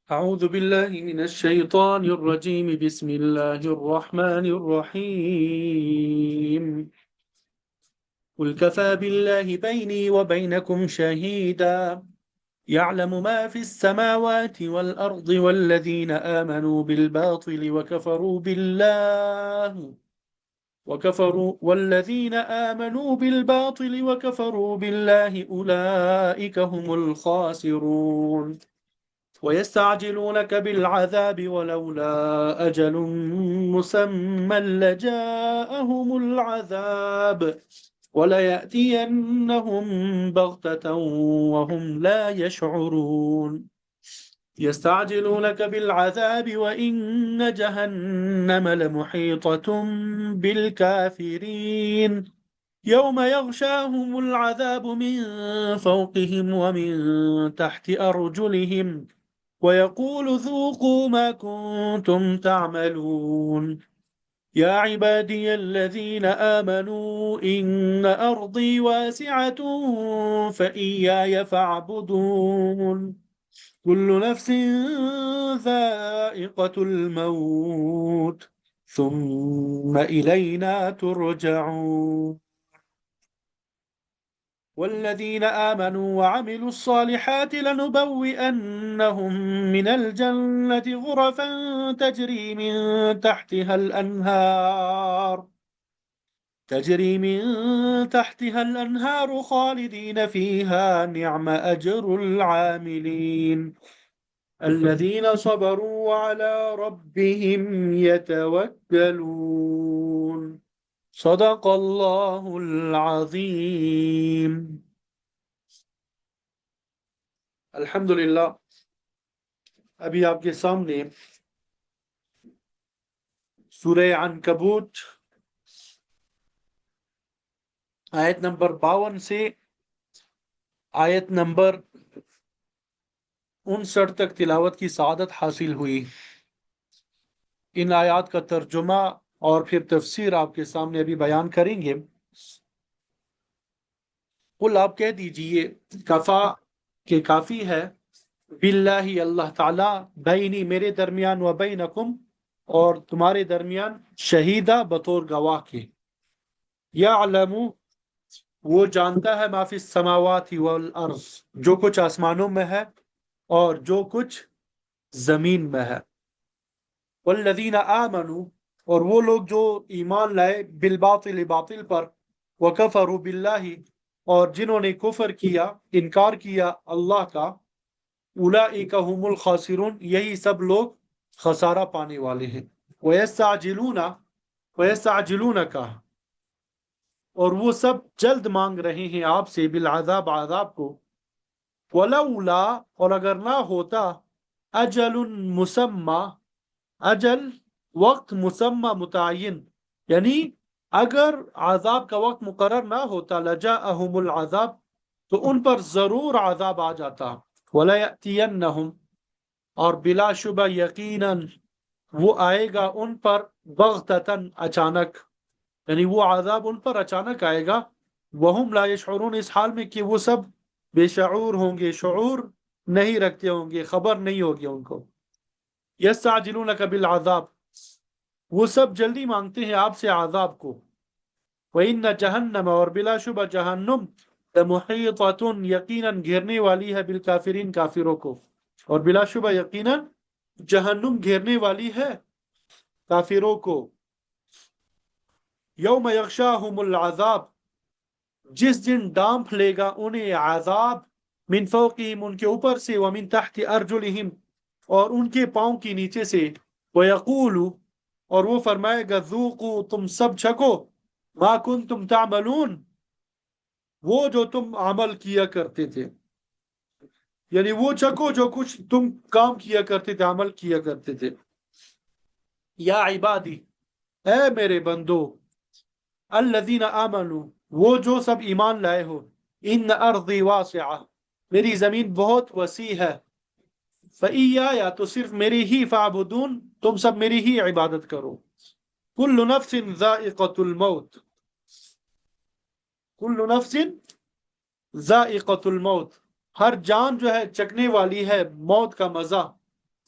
أعوذ بالله من الشيطان الرجيم بسم الله الرحمن الرحيم قل كفى بالله بيني وبينكم شهيدا يعلم ما في السماوات والأرض والذين آمنوا بالباطل والذين آمنوا بالباطل وكفروا بالله أولئك هم الخاسرون ويستعجلونك بالعذاب ولولا أجل مسمى لجاءهم العذاب وليأتينهم بغتة وهم لا يشعرون يستعجلونك بالعذاب وإن جهنم لمحيطة بالكافرين يوم يغشاهم العذاب من فوقهم ومن تحت أرجلهم ويقول ذوقوا ما كنتم تعملون يا عبادي الذين آمنوا إن أرضي واسعة فإياي فاعبدون كل نفس ذائقة الموت ثم إلينا ترجعون والذين آمنوا وعملوا الصالحات لنبوئنهم من الجنة غرفا تجري من تحتها الأنهار خالدين فيها نعم أجر العاملين الذين صبروا وعلى ربهم يتوكلون صدق الله العظيم. الحمدللہ ابھی آپ کے سامنے سورہ عنکبوت آیت نمبر 52 سے آیت نمبر 59 تک تلاوت کی سعادت حاصل ہوئی. ان آیات کا ترجمہ اور پھر تفسیر آپ کے سامنے ابھی بیان کریں گے. قل آپ کہہ دیجئے کفا کہ کافی ہے باللہ اللہ تعالی بینی میرے درمیان و بینکم اور تمہارے درمیان شہیدہ بطور گواہ کے. یعلم وہ جانتا ہے ما فی السماوات والارض جو کچھ آسمانوں میں ہے اور جو کچھ زمین میں ہے. والذین آمنوا اور وہ لوگ جو ایمان لائے بالباطل باطل پر وکفروا باللہ اور جنہوں نے کفر کیا انکار کیا اللہ کا اولئک هم الخاسرون یہی سب لوگ خسارہ پانے والے ہیں. ویستعجلونک اور وہ سب جلد مانگ رہے ہیں آپ سے بالعذاب عذاب کو. ولولا اور اگر نہ ہوتا اجل مسمى اجل وقت مسمى متعین یعنی اگر عذاب کا وقت مقرر نہ ہوتا لجاءہم العذاب تو ان پر ضرور عذاب آ جاتا. وَلَيَأْتِيَنَّهُمْ اور بلا شبہ یقیناً وہ آئے گا ان پر بغتتاً اچانک یعنی وہ عذاب ان پر اچانک آئے گا. وَهُمْ لَا يَشْعُرُونَ اس حال میں کہ وہ سب بے شعور ہوں گے شعور نہیں رکھتے ہوں گے خبر نہیں ہوگی ان کو. یستعجلونک بالعذاب وہ سب جلدی مانگتے ہیں آپ سے عذاب کو. وَإِنَّ جَهَنَّمَ اور بلا شبہ جہنم لَمُحِيطَةٌ یقیناً گھیرنے والی ہے بالکافرین کافروں کو اور بلا شبہ یقیناً جہنم گھیرنے والی ہے کافروں کو. یوم یغشاہم العذاب جس دن ڈانپ لے گا انہیں عذاب من فوقہم ان کے اوپر سے ومن تحت ارجلہم اور ان کے پاؤں کی نیچے سے. ویقول اور وہ فرمائے گا ذوقوا تم سب چکھو ما کنتم تعملون وہ جو تم عمل کیا کرتے تھے یعنی وہ چکھو جو کچھ تم کام کیا کرتے تھے عمل کیا کرتے تھے. یا عبادی اے میرے بندو الذین آمنوا وہ جو سب ایمان لائے ہو ان ارضی واسعہ میری زمین بہت وسیع ہے. فَإِيَّايَ تو صرف میری ہی فَعْبُدُونَ تم سب میری ہی عبادت کرو. كُلُّ نَفْسٍ ذَائِقَةُ الْمَوْتِ كُلُّ نَفْسٍ ذَائِقَةُ الْمَوْتِ ہر جان جو ہے چکھنے والی ہے موت کا مزہ.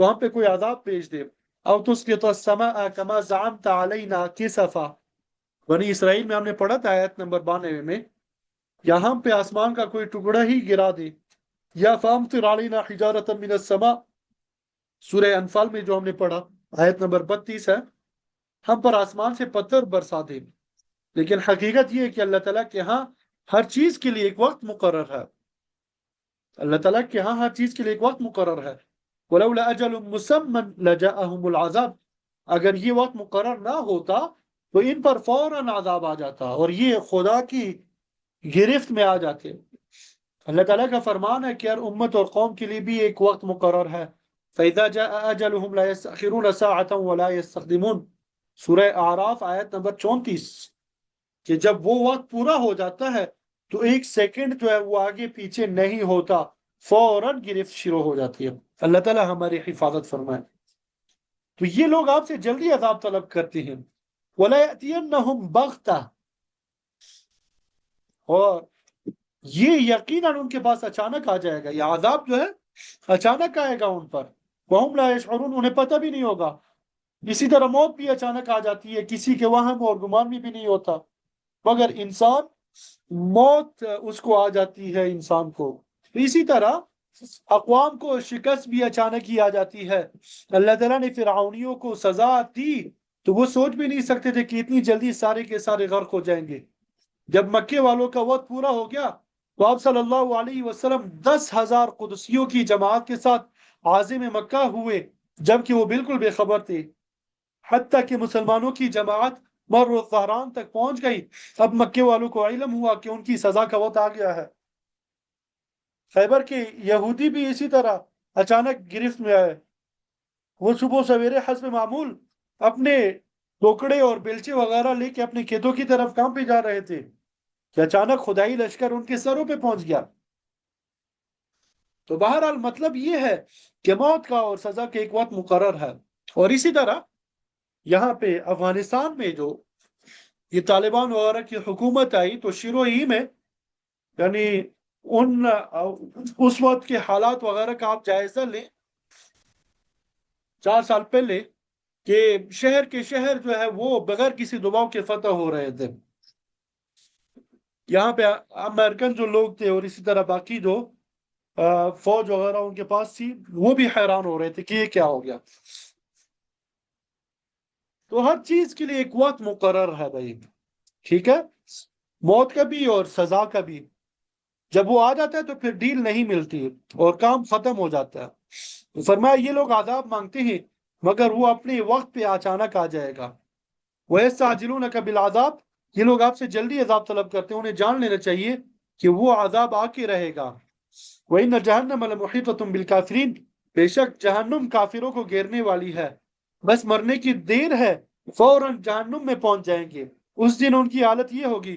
وہاں پہ کوئی عذاب بھیج دے. او تسقط السماء كما زعمت علينا كسفا. بنی اسرائیل میں ہم نے پڑھا تھا آیت نمبر 92 میں، یہاں پہ آسمان کا کوئی ٹکڑا ہی گرا دے. یا فامطر علينا حجارة من السماء، سورہ انفال میں جو ہم نے پڑھا آیت نمبر 32 ہے، ہم پر آسمان سے پتھر برسا دے. لیکن حقیقت یہ ہے کہ اللہ تعالیٰ کے ہاں ہر چیز کے لیے ایک وقت مقرر ہے. اللہ تعالیٰ کے ہاں ہر چیز کے لیے ایک وقت مقرر ہے. وَلَوْلَا أَجَلٌ مُّسَمًّى لَجَاءَهُمُ الْعَذَابُ. اگر یہ وقت مقرر نہ ہوتا تو ان پر فوراً عذاب آ جاتا اور یہ خدا کی گرفت میں آ جاتے. اللہ تعالیٰ کا فرمان ہے کہ ہر امت اور قوم کے لیے بھی ایک وقت مقرر ہے. فَإِذَا جَاءَ أَجَلُهُمْ لَا يَسْتَأْخِرُونَ سَاعَةً وَلَا يَسْتَقْدِمُونَ. سورہ اعراف آیت نمبر 34، کہ جب وہ وقت پورا ہو جاتا ہے تو ایک سیکنڈ جو ہے وہ آگے پیچھے نہیں ہوتا، فوراً گرفت شروع ہو جاتی ہے. اللہ تعالیٰ ہماری حفاظت فرمائے. تو یہ لوگ آپ سے جلدی عذاب طلب کرتے ہیں. وَلَا يَأْتِيَنَّهُمْ بَغْتَةً، اور یہ یقیناً ان کے پاس اچانک آ جائے گا. یہ عذاب جو ہے اچانک آئے گا ان پر. وَهُمْ لَا يَشْعُرُونَ، انہیں پتہ بھی نہیں ہوگا. اسی طرح موت بھی اچانک آ جاتی ہے، کسی کے وہم اور گمان میں بھی نہیں ہوتا، مگر انسان موت اس کو آ جاتی ہے انسان کو. اسی طرح اقوام کو شکست بھی اچانک ہی آ جاتی ہے. اللہ تعالیٰ نے فرعونیوں کو سزا دی تو وہ سوچ بھی نہیں سکتے تھے کہ اتنی جلدی سارے کے سارے غرق ہو جائیں گے. جب مکے والوں کا وقت پورا ہو گیا تو آپ صلی اللہ علیہ وسلم 10,000 قدسیوں کی جماعت کے ساتھ عازم مکہ ہوئے، جبکہ وہ بالکل بے خبر تھے. حتیٰ کہ مسلمانوں کی جماعت مر الظہران تک پہنچ گئی. اب مکے والوں کو علم ہوا کہ ان کی سزا کا وقت آ گیا ہے. خیبر کے یہودی بھی اسی طرح اچانک گرفت میں آئے. وہ صبح سویرے حسب معمول اپنے ٹوکڑے اور بیلچے وغیرہ لے کے اپنے کھیتوں کی طرف کام پہ جا رہے تھے کہ اچانک خدائی لشکر ان کے سروں پہ پہنچ گیا. تو بہرحال مطلب یہ ہے کہ موت کا اور سزا کا ایک وقت مقرر ہے. اور اسی طرح یہاں پہ افغانستان میں جو یہ طالبان وغیرہ کی حکومت آئی تو شروع ہی میں یعنی اس وقت کے حالات وغیرہ کا آپ جائزہ لیں 4 سال پہلے، کہ شہر کے شہر جو ہے وہ بغیر کسی دباؤ کے فتح ہو رہے تھے. یہاں پہ امریکن جو لوگ تھے اور اسی طرح باقی جو فوج وغیرہ ان کے پاس تھی وہ بھی حیران ہو رہے تھے کہ یہ کیا ہو گیا. تو ہر چیز کے لیے ایک وقت مقرر ہے بھائی، ٹھیک ہے، موت کا بھی اور سزا کا بھی. جب وہ آ جاتا ہے تو پھر ڈیل نہیں ملتی اور کام ختم ہو جاتا ہے. فرمایا یہ لوگ عذاب مانگتے ہیں مگر وہ اپنے وقت پہ اچانک آ جائے گا. وَيَسْتَعْجِلُونَكَ بِالْعَذَابِ، یہ لوگ آپ سے جلدی عذاب طلب کرتے ہیں، انہیں جان لینا چاہیے کہ وہ عذاب آ کے رہے گا. وَإِنَّ جَهَنَّمَ لَمُحِيطَةٌ بِالْكَافِرِينَ، بے شک جہنم کافروں کو گھیرنے والی ہے، بس مرنے کی دیر ہے، فوراً جہنم میں پہنچ جائیں گے. اس دن ان کی حالت یہ ہوگی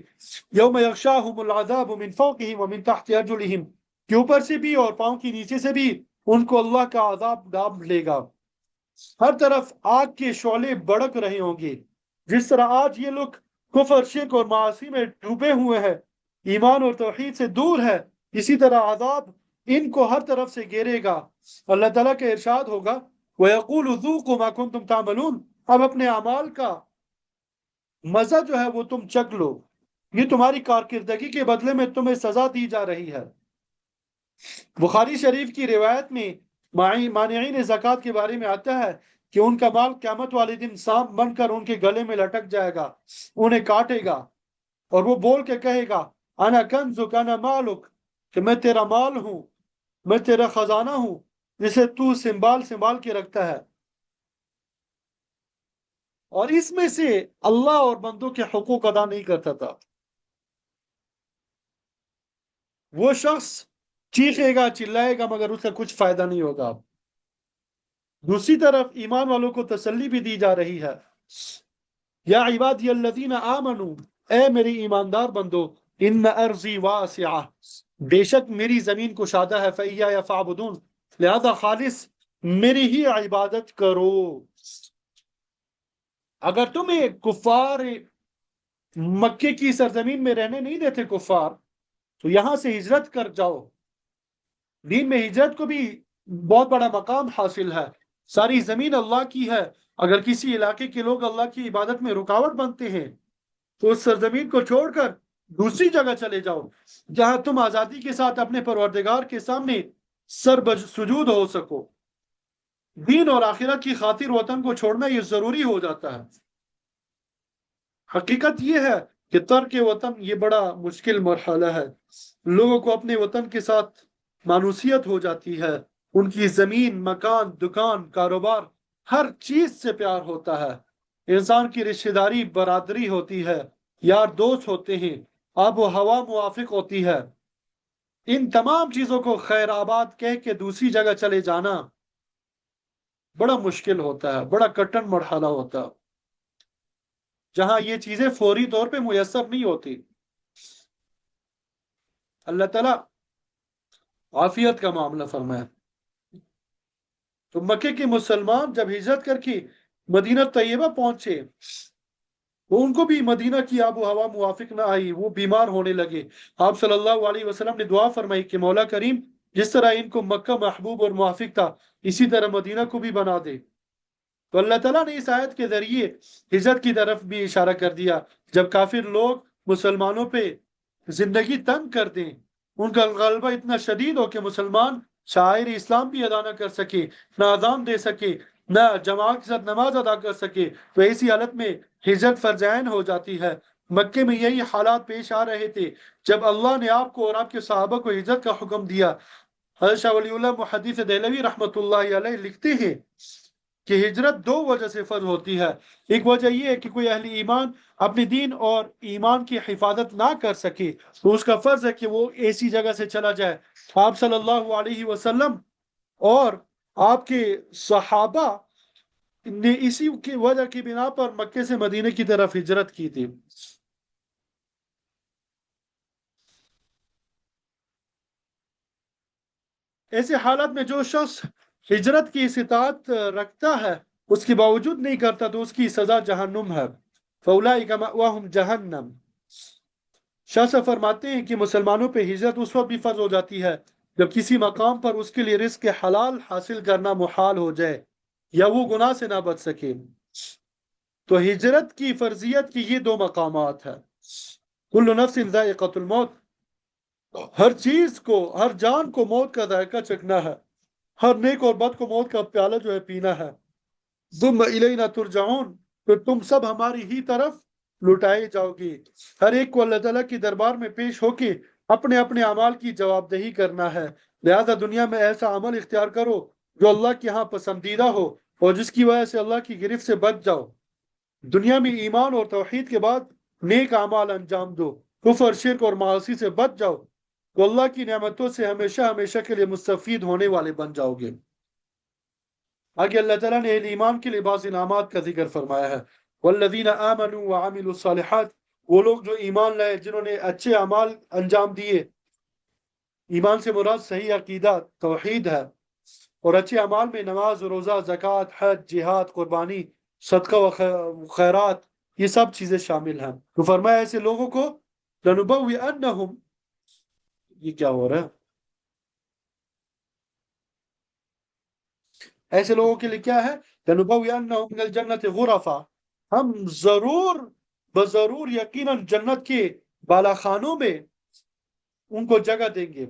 یوم یغشاہم العذاب من فوقہم ومن تحت ارجلہم، کہ اوپر سے بھی اور پاؤں کی نیچے سے بھی ان کو اللہ کا عذاب ڈانپ لے گا. ہر طرف آگ کے شعلے بڑک رہے ہوں گے. جس طرح آج یہ لوگ کفر، شرک اور معاصی میں ڈوبے ہوئے ہیں، ایمان اور توحید سے دور ہے، اسی طرح عذاب ان کو ہر طرف سے گھیرے گا. اللہ تعالیٰ کا ارشاد ہوگا وَيَقُولُ ذُوقُوا مَا كُنتُمْ تَعْمَلُونَ، اب اپنے اعمال کا مزہ جو ہے وہ تم چکھ لو، یہ تمہاری کارکردگی کے بدلے میں تمہیں سزا دی جا رہی ہے. بخاری شریف کی روایت میں مانعین زکوٰۃ کے بارے میں آتا ہے کہ ان کا مال قیامت والے دن سانپ بن کر ان کے گلے میں لٹک جائے گا، انہیں کاٹے گا اور وہ بول کے کہے گا انا کنزک انا مالک، کہ میں تیرا مال ہوں، میں تیرا خزانہ ہوں جسے تو سنبھال کے رکھتا ہے. اور اس میں سے اللہ اور بندوں کے حقوق ادا نہیں کرتا تھا. وہ شخص چیخے گا، چلائے گا، مگر اس کا کچھ فائدہ نہیں ہوگا. دوسری طرف ایمان والوں کو تسلی بھی دی جا رہی ہے. یا عبادی الذین آمنوا، اے میری ایماندار بندو، ان ارضی واسعہ، بے شک میری زمین کشادہ ہے، فإیایا فاعبدون، لہذا خالص میری ہی عبادت کرو. اگر تمہیں کفار مکے کی سرزمین میں رہنے نہیں دیتے کفار تو یہاں سے ہجرت کر جاؤ. دین میں ہجرت کو بھی بہت بڑا مقام حاصل ہے. ساری زمین اللہ کی ہے، اگر کسی علاقے کے لوگ اللہ کی عبادت میں رکاوٹ بنتے ہیں تو اس سرزمین کو چھوڑ کر دوسری جگہ چلے جاؤ جہاں تم آزادی کے ساتھ اپنے پروردگار کے سامنے سجود ہو سکو۔ دین اور آخرت کی خاطر وطن کو چھوڑنا یہ ضروری ہو جاتا ہے۔ حقیقت یہ ہے کہ ترک وطن یہ بڑا مشکل مرحلہ ہے۔ لوگوں کو اپنے وطن کے ساتھ مانوسیت ہو جاتی ہے، ان کی زمین، مکان، دکان، کاروبار، ہر چیز سے پیار ہوتا ہے۔ انسان کی رشتہ داری، برادری ہوتی ہے، یار دوست ہوتے ہیں، آب و ہوا موافق ہوتی ہے۔ ان تمام چیزوں کو خیر آباد کہہ کے دوسری جگہ چلے جانا بڑا مشکل ہوتا ہے، بڑا کٹن مرحلہ ہوتا ہے، جہاں یہ چیزیں فوری طور پہ میسر نہیں ہوتی۔ اللہ تعالیٰ عافیت کا معاملہ فرمائے۔ تو مکے کے مسلمان جب ہجرت کر کے مدینہ طیبہ پہنچے، وہ ان کو بھی مدینہ کی آب و ہوا موافق نہ آئی، وہ بیمار ہونے لگے۔ آپ صلی اللہ علیہ وسلم نے دعا فرمائی کہ مولا کریم جس طرح ان کو مکہ محبوب اور موافق تھا اسی طرح مدینہ کو بھی بنا دے۔ تو اللہ تعالیٰ نے اس آیت کے ذریعے ہجرت کی طرف بھی اشارہ کر دیا۔ جب کافر لوگ مسلمانوں پہ زندگی تنگ کر دیں، ان کا غلبہ اتنا شدید ہو کہ مسلمان شاعر اسلام بھی ادا نہ کر سکے، نہ اذان دے سکے، نہ جماعت کے ساتھ نماز ادا کر سکے، تو ایسی حالت میں ہجرت فرض عین ہو جاتی ہے۔ مکے میں یہی حالات پیش آ رہے تھے جب اللہ نے آپ کو اور آپ کے صحابہ کو ہجرت کا حکم دیا۔ حضرت شاہ ولی اللہ محدث دہلوی رحمۃ اللہ علیہ لکھتے ہیں کہ ہجرت دو وجہ سے فرض ہوتی ہے۔ ایک وجہ یہ ہے کہ کوئی اہل ایمان اپنے دین اور ایمان کی حفاظت نہ کر سکے تو اس کا فرض ہے کہ وہ ایسی جگہ سے چلا جائے۔ آپ صلی اللہ علیہ وسلم اور آپ کے صحابہ نے اسی کی وجہ کی بنا پر مکے سے مدینے کی طرف ہجرت کی تھی۔ ایسے حالات میں جو شخص ہجرت کی استطاعت رکھتا ہے اس کے باوجود نہیں کرتا تو اس کی سزا جہنم ہے۔ فَأُولَٰئِكَ مَأْوَاهُمْ جَهَنَّمْ۔ شاہ صاحب فرماتے ہیں کہ مسلمانوں پہ ہجرت اس وقت بھی فرض ہو جاتی ہے جب کسی مقام پر اس کے لیے رزق حلال حاصل کرنا محال ہو جائے یا وہ گناہ سے نہ بچ سکے۔ تو ہجرت کی فرضیت کی یہ دو مقامات ہیں۔ کل نفس ذائقۃ الموت، ہر چیز کو، ہر جان کو موت کا ذائقہ چکھنا ہے، ہر نیک اور بد کو موت کا پیالہ جو ہے پینا ہے۔ ثم الینا ترجعون، پھر تم سب ہماری ہی طرف لٹائے جاؤ گے۔ ہر ایک کو اللہ تعالیٰ کی دربار میں پیش ہو کے اپنے اپنے اعمال کی جواب دہی کرنا ہے۔ لہذا دنیا میں ایسا عمل اختیار کرو جو اللہ کے ہاں پسندیدہ ہو اور جس کی وجہ سے اللہ کی گرفت سے بچ جاؤ۔ دنیا میں ایمان اور توحید کے بعد نیک اعمال انجام دو، کفر، شرک اور معاصی سے بچ جاؤ تو اللہ کی نعمتوں سے ہمیشہ ہمیشہ کے لیے مستفید ہونے والے بن جاؤ گے۔ آگے اللہ تعالیٰ نے اہل ایمان کے لیے بعض انعامات کا ذکر فرمایا ہے۔ والذین آمنوا وعملوا الصالحات، وہ لوگ جو ایمان لائے، جنہوں نے اچھے اعمال انجام دیے۔ ایمان سے مراد صحیح عقیدہ توحید ہے، اور اچھے اعمال میں نماز، روزہ، زکوٰۃ، حج، جہاد، قربانی، صدقہ و خیرات، یہ سب چیزیں شامل ہیں۔ تو فرمایا ایسے لوگوں کو لنبوئنہم، یہ کیا ہو رہا ہے؟ ایسے لوگوں کے لیے کیا ہے؟ لنبوئنہم من الجنت غرفا، ہم ضرور بضرور یقیناً جنت کے بالا خانوں میں ان کو جگہ دیں گے۔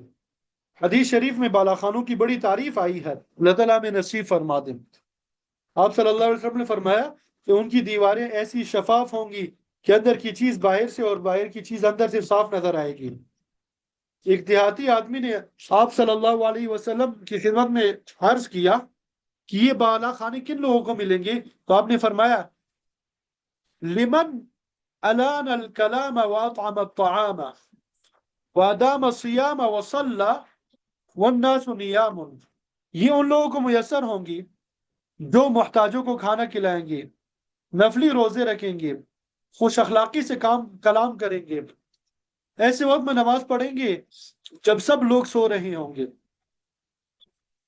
حدیث شریف میں بالا خانوں کی بڑی تعریف آئی ہے، اللہ تعالیٰ میں نصیب فرما دیں۔ آپ صلی اللہ علیہ وسلم نے فرمایا کہ ان کی دیواریں ایسی شفاف ہوں گی کہ اندر کی چیز باہر سے اور باہر کی چیز اندر سے صاف نظر آئے گی۔ ایک دیہاتی آدمی نے آپ صلی اللہ علیہ وسلم کی خدمت میں عرض کیا کہ یہ بالا خانے کن لوگوں کو ملیں گے؟ تو آپ نے فرمایا لمن الان الکلام واطعم الطعام وادام الصیام وصلى والناس نیام، یہ ان لوگوں کو میسر ہوں گی جو محتاجوں کو کھانا کھلائیں گے، نفلی روزے رکھیں گے، خوش اخلاقی سے کلام کریں گے، ایسے وقت میں نماز پڑھیں گے جب سب لوگ سو رہے ہوں گے۔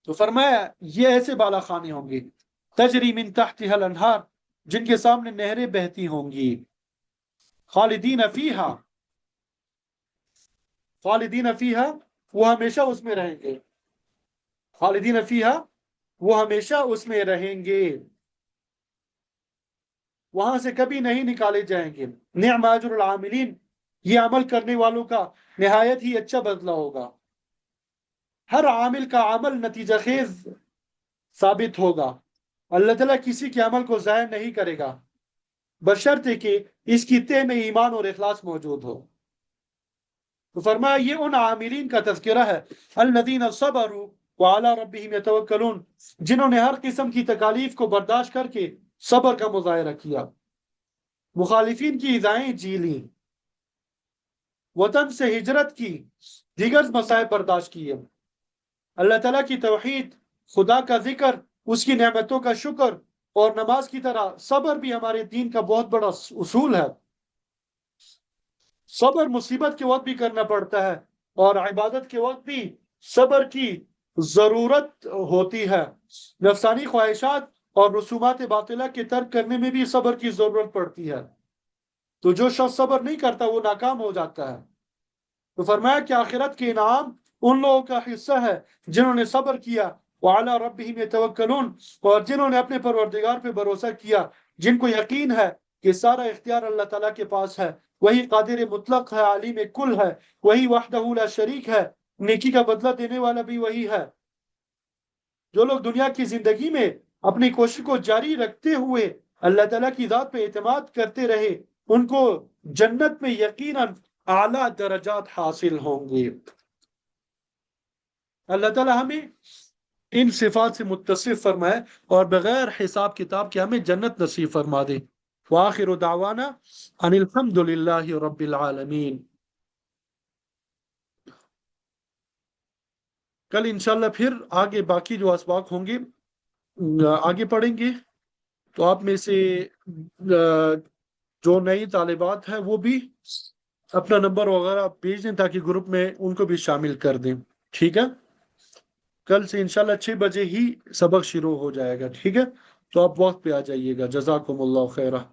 تو فرمایا یہ ایسے بالا خانے ہوں گے تجری من تحتها الانہار، جن کے سامنے نہریں بہتی ہوں گی، خالدین فیہا، خالدین فیہا، وہ ہمیشہ اس میں رہیں گے، خالدین فیہا وہ ہمیشہ اس میں رہیں گے، وہاں سے کبھی نہیں نکالے جائیں گے۔ نعم اجر العاملین، یہ عمل کرنے والوں کا نہایت ہی اچھا بدلہ ہوگا۔ ہر عامل کا عمل نتیجہ خیز ثابت ہوگا، اللہ تعالیٰ کسی کے عمل کو ضائع نہیں کرے گا، بشرطے کہ اس کی تہ میں ایمان اور اخلاص موجود ہو۔ تو فرمایا یہ ان عاملین کا تذکرہ ہے، الذین صبروا وعلی ربہم یتوکلون، جنہوں نے ہر قسم کی تکالیف کو برداشت کر کے صبر کا مظاہرہ کیا، مخالفین کی ایذائیں جی لیں، وطن سے ہجرت کی، دیگر مصائب برداشت کیے، اللہ تعالیٰ کی توحید، خدا کا ذکر، اس کی نعمتوں کا شکر اور نماز کی طرح صبر بھی ہمارے دین کا بہت بڑا اصول ہے۔ صبر مصیبت کے وقت بھی کرنا پڑتا ہے، اور عبادت کے وقت بھی صبر کی ضرورت ہوتی ہے۔ نفسانی خواہشات اور رسومات باطلہ کے ترک کرنے میں بھی صبر کی ضرورت پڑتی ہے، تو جو شخص صبر نہیں کرتا وہ ناکام ہو جاتا ہے۔ تو فرمایا کہ آخرت کے انعام ان لوگوں کا حصہ ہے جنہوں نے صبر کیا، وعلی ربہم یتوکلون، اور جنہوں نے اپنے پروردگار پہ بھروسہ کیا، جن کو یقین ہے کہ سارا اختیار اللہ تعالیٰ کے پاس ہے، وہی قادر مطلق ہے، عالم کل ہے، وہی وحدہ لا شریک ہے، نیکی کا بدلہ دینے والا بھی وہی ہے۔ جو لوگ دنیا کی زندگی میں اپنی کوشش کو جاری رکھتے ہوئے اللہ تعالیٰ کی ذات پہ اعتماد کرتے رہے، ان کو جنت میں یقیناً اعلیٰ درجات حاصل ہوں گے۔ اللہ تعالیٰ ہمیں ان صفات سے متصف فرمائے اور بغیر حساب کتاب کے ہمیں جنت نصیب فرما دے۔ وآخر دعوانا ان الحمد للہ رب العالمین۔ کل انشاءاللہ پھر آگے باقی جو اسباق ہوں گے آگے پڑھیں گے، تو آپ میں سے جو نئی طالبات ہیں وہ بھی اپنا نمبر وغیرہ بھیج دیں تاکہ گروپ میں ان کو بھی شامل کر دیں، ٹھیک ہے؟ کل سے انشاءاللہ 6 بجے ہی سبق شروع ہو جائے گا، ٹھیک ہے؟ تو آپ وقت پہ آ جائیے گا۔ جزاکم اللہ خیرہ۔